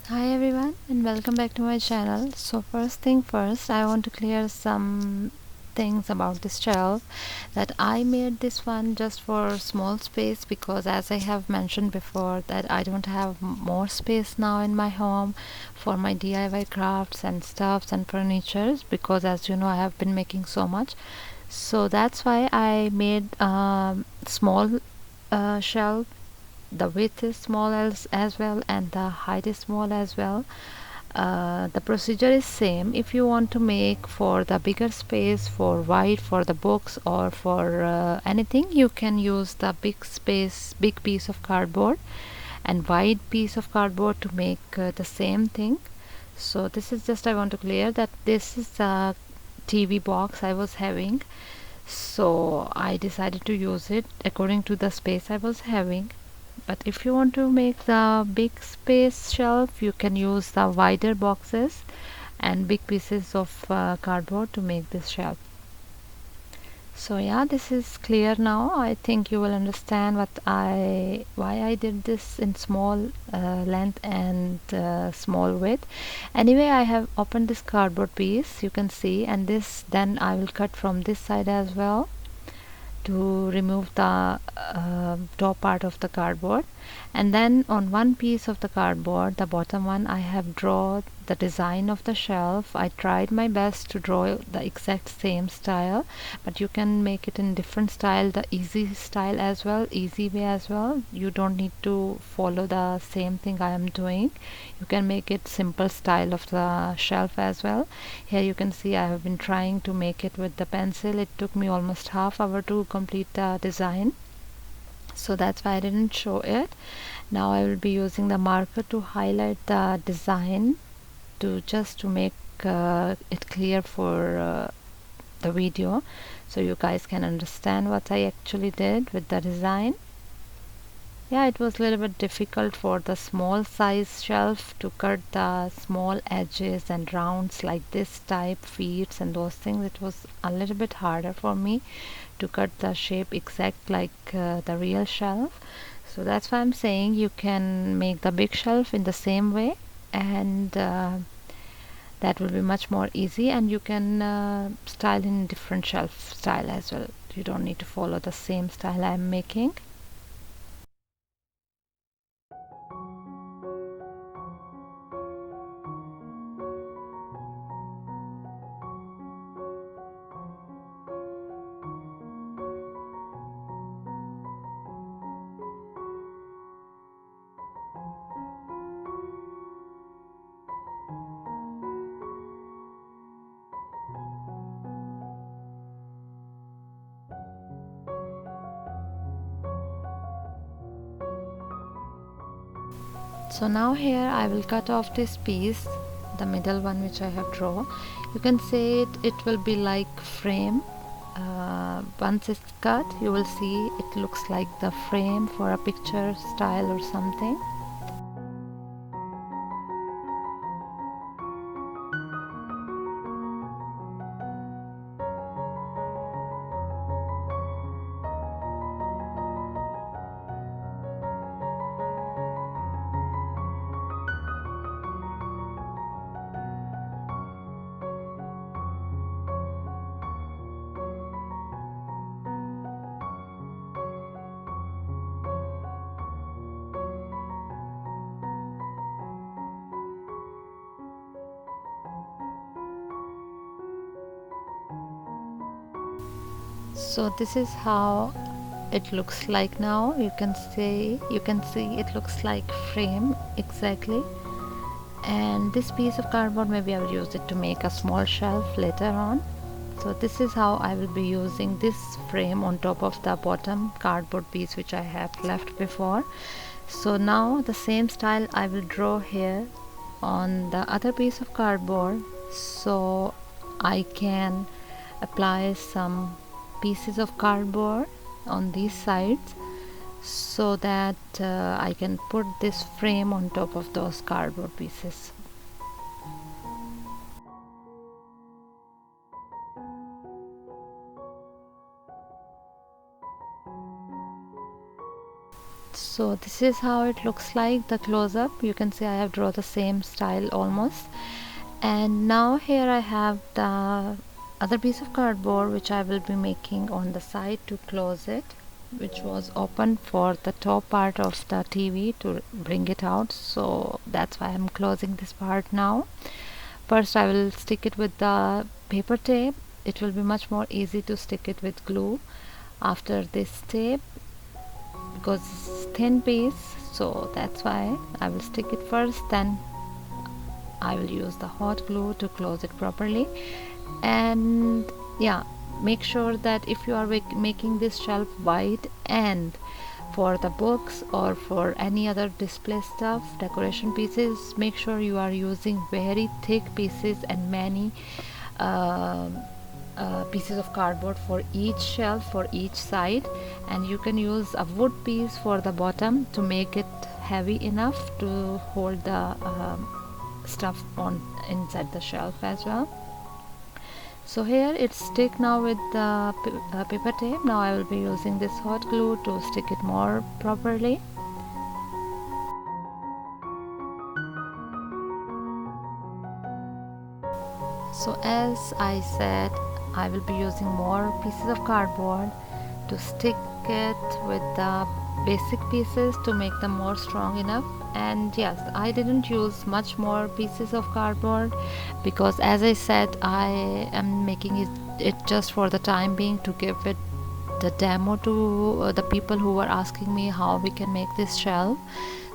Hi everyone and welcome back to my channel. So first thing first, I want to clear some things about this shelf, that I made this one just for small space because as I have mentioned before that I don't have more space now in my home for my DIY crafts and stuffs and furnitures, because as you know I have been making so much. So that's why I made small shelf. The width is small as well, and the height is small as well. The procedure is same. If you want to make for the bigger space, for wide, for the books or for anything, you can use the big piece of cardboard and wide piece of cardboard to make the same thing. So this is just, I want to clear that this is a TV box I was having, so I decided to use it according to the space I was having. But if you want to make the big space shelf, you can use the wider boxes and big pieces of cardboard to make this shelf. So yeah, this is clear now. I think you will understand why I did this in small length and small width. Anyway, I have opened this cardboard piece, you can see, and this then I will cut from this side as well to remove the top part of the cardboard. And then on one piece of the cardboard, the bottom one, I have drawn the design of the shelf. I tried my best to draw the exact same style, but you can make it in different style, the easy style as well, easy way as well. You don't need to follow the same thing I am doing. You can make it simple style of the shelf as well. Here you can see I have been trying to make it with the pencil. It took me almost half hour to complete the design, so that's why I didn't show it. Now I will be using the marker to highlight the design, to make it clear for the video, so you guys can understand what I actually did with the design. Yeah, it was a little bit difficult for the small size shelf to cut the small edges and rounds like this type feet and those things. It was a little bit harder for me to cut the shape exact like the real shelf. So that's why I'm saying you can make the big shelf in the same way, and that will be much more easy, and you can style in different shelf style as well. You don't need to follow the same style I'm making. So now here I will cut off this piece, the middle one which I have drawn. You can say it will be like frame. Once it's cut, you will see it looks like the frame for a picture style or something. So this is how it looks like now. You can see it looks like frame exactly. And this piece of cardboard, maybe I will use it to make a small shelf later on. So this is how I will be using this frame on top of the bottom cardboard piece which I have left before. So now the same style I will draw here on the other piece of cardboard, so I can apply some pieces of cardboard on these sides, so that I can put this frame on top of those cardboard pieces. So this is how it looks like, the close-up. You can see I have drawn the same style almost. And now here I have the other piece of cardboard which I will be making on the side to close it, which was open for the top part of the TV to bring it out. So that's why I'm closing this part now. First I will stick it with the paper tape. It will be much more easy to stick it with glue after this tape, because it's thin piece, so that's why I will stick it first, then I will use the hot glue to close it properly. And yeah, make sure that if you are making this shelf wide, and for the books or for any other display stuff, decoration pieces, make sure you are using very thick pieces and many um pieces of cardboard for each shelf, for each side. And you can use a wood piece for the bottom to make it heavy enough to hold the stuff on inside the shelf as well. So here it's stick now with the paper tape. Now I will be using this hot glue to stick it more properly. So as I said, I will be using more pieces of cardboard to stick it with the basic pieces to make them more strong enough. And yes, I didn't use much more pieces of cardboard because, as I said, I am making it just for the time being, to give it the demo to the people who were asking me how we can make this shelf.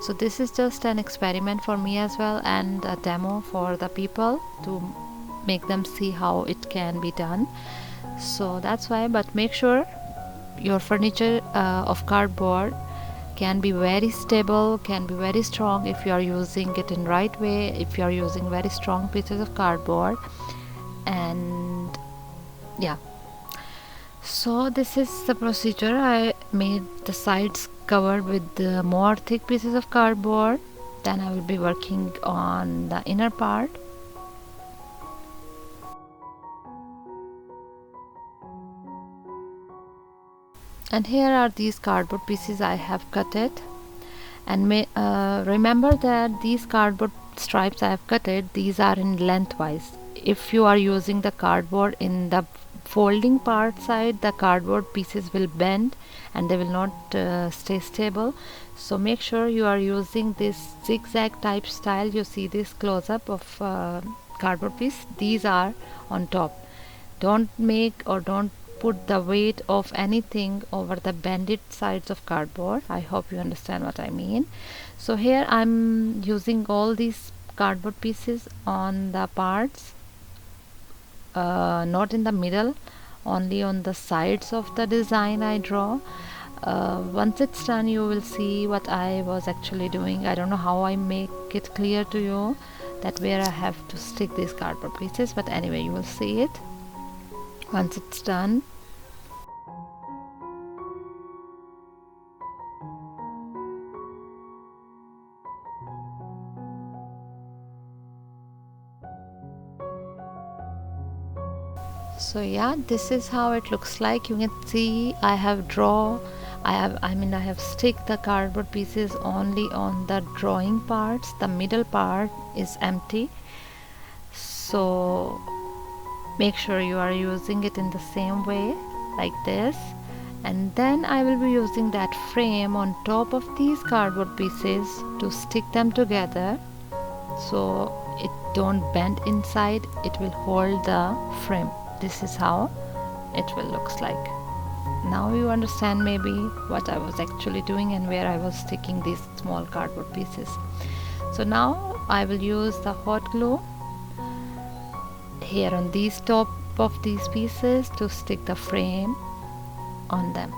So this is just an experiment for me as well, and a demo for the people to make them see how it can be done. So that's why. But make sure your furniture of cardboard can be very stable, can be very strong if you are using it in right way, if you are using very strong pieces of cardboard. And yeah, so this is the procedure. I made the sides covered with more thick pieces of cardboard. Then I will be working on the inner part. And here are these cardboard pieces I have cut it. And remember that these cardboard stripes I have cut it, these are in lengthwise. If you are using the cardboard in the folding part side, the cardboard pieces will bend and they will not stay stable. So make sure you are using this zigzag type style. You see this close up of cardboard piece, these are on top. Don't make or don't put the weight of anything over the bended sides of cardboard. I hope you understand what I mean. So here I'm using all these cardboard pieces on the parts, not in the middle, only on the sides of the design I draw. Once it's done, you will see what I was actually doing. I don't know how I make it clear to you that where I have to stick these cardboard pieces, but anyway, you will see it once it's done. So yeah, this is how it looks like. You can see I have I have stick the cardboard pieces only on the drawing parts. The middle part is empty. So make sure you are using it in the same way, like this. And then I will be using that frame on top of these cardboard pieces to stick them together, so it don't bend inside, it will hold the frame. This is how it will looks like. Now you understand maybe what I was actually doing and where I was sticking these small cardboard pieces. So now I will use the hot glue here on these top of these pieces to stick the frame on them.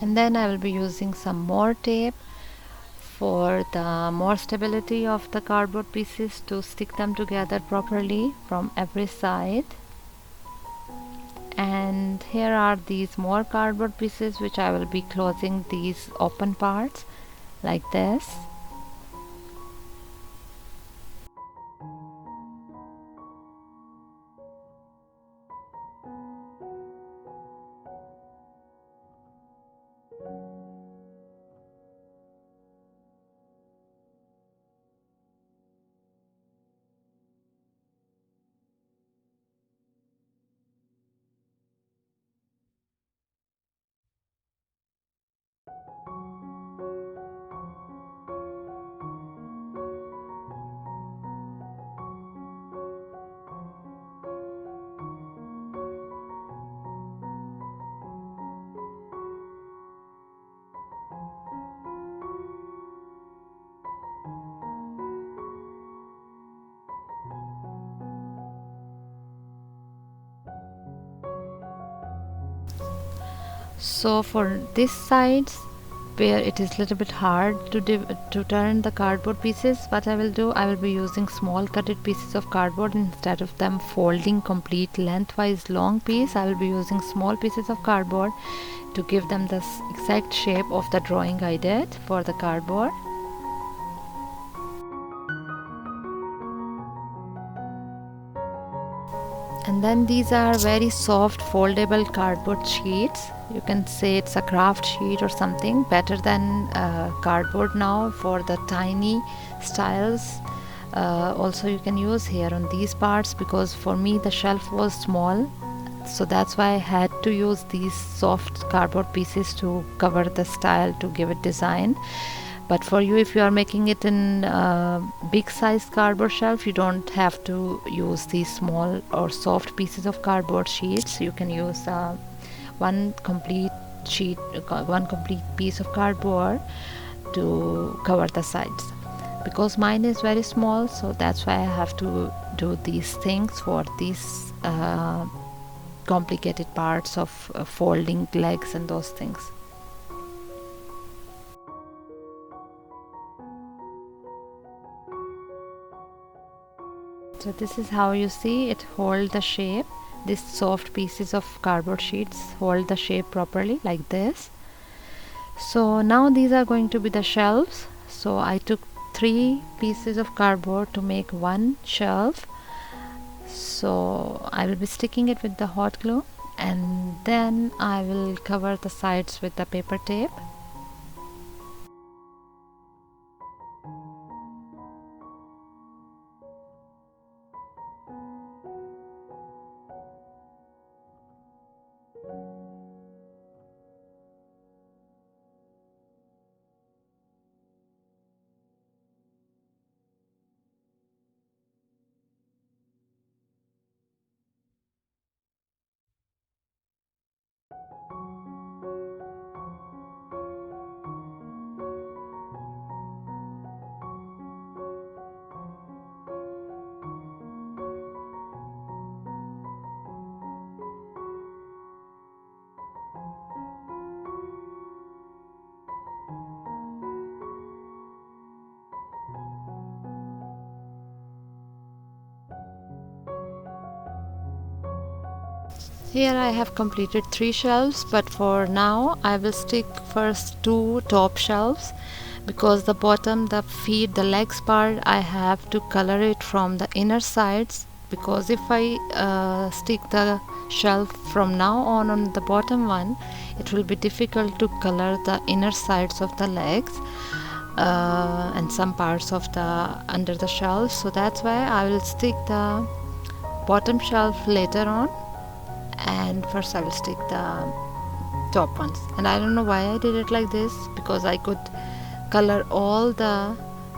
And then I will be using some more tape for the more stability of the cardboard pieces to stick them together properly from every side. And here are these more cardboard pieces which I will be closing these open parts like this. So for this sides where it is little bit hard to turn the cardboard pieces, what I will do, I will be using small cutted pieces of cardboard. Instead of them folding complete lengthwise long piece, I will be using small pieces of cardboard to give them the exact shape of the drawing I did for the cardboard. And then these are very soft foldable cardboard sheets. You can say it's a craft sheet or something, better than cardboard now for the tiny styles. Also you can use here on these parts, because for me the shelf was small, so that's why I had to use these soft cardboard pieces to cover the style, to give it design. But for you, if you are making it in big size cardboard shelf, you don't have to use these small or soft pieces of cardboard sheets. You can use one complete sheet, one complete piece of cardboard to cover the sides. Because mine is very small, so that's why I have to do these things for these complicated parts of folding legs and those things. So this is how you see it hold the shape. These soft pieces of cardboard sheets hold the shape properly like this. So now these are going to be the shelves. So I took 3 pieces of cardboard to make one shelf. So I will be sticking it with the hot glue, and then I will cover the sides with the paper tape. Here I have completed 3 shelves, but for now I will stick first 2 top shelves, because the bottom, the feet, the legs part, I have to color it from the inner sides, because if I stick the shelf from now on the bottom one, it will be difficult to color the inner sides of the legs and some parts of the under the shelf. So that's why I will stick the bottom shelf later on, and first I will stick the top ones. And I don't know why I did it like this, because I could color all the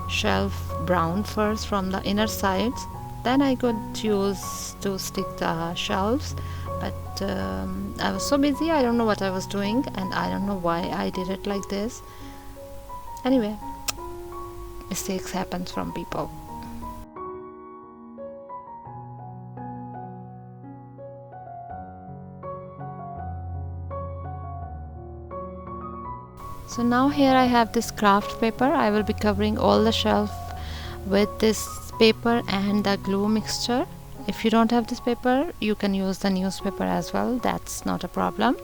shelf brown first from the inner sides, then I could choose to stick the shelves. But I was so busy, I don't know what I was doing, and I don't know why I did it like this. Anyway, mistakes happens from people. So now here I have this craft paper. I will be covering all the shelf with this paper and the glue mixture. If you don't have this paper, you can use the newspaper as well. That's not a problem.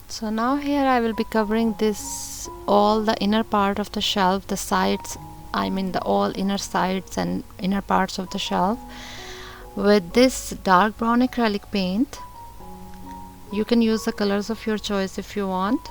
So now here I will be covering this all the inner part of the shelf, the sides, I mean the all inner sides and inner parts of the shelf with this dark brown acrylic paint. You can use the colors of your choice if you want.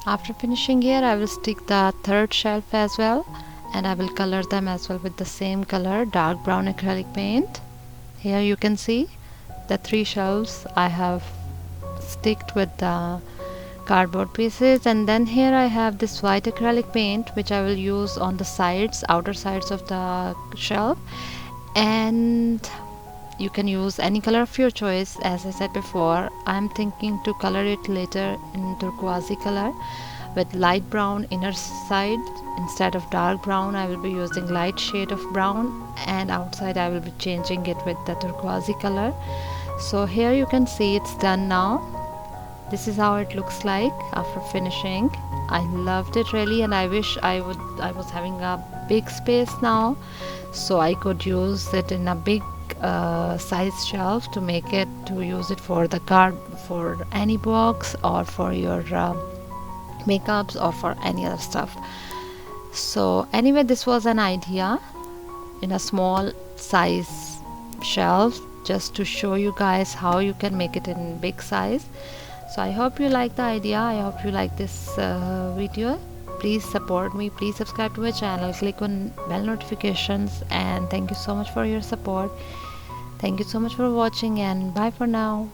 After finishing here, I will stick the third shelf as well, and I will color them as well with the same color, dark brown acrylic paint. Here you can see the three shelves I have sticked with the cardboard pieces, and then here I have this white acrylic paint which I will use on the sides, outer sides of the shelf, and you can use any color of your choice. As I said before, I'm thinking to color it later in turquoise color with light brown inner side. Instead of dark brown, I will be using light shade of brown, and outside I will be changing it with the turquoise color. So here you can see it's done now. This is how it looks like after finishing. I loved it really, and I wish I was having a big space now, so I could use it in a big size shelf to make it, to use it for the card, for any box, or for your makeups, or for any other stuff. So anyway, this was an idea in a small size shelf, just to show you guys how you can make it in big size. So I hope you like the idea. I hope you like this video. Please support me, please subscribe to my channel, click on bell notifications, and thank you so much for your support. Thank you so much for watching, and bye for now.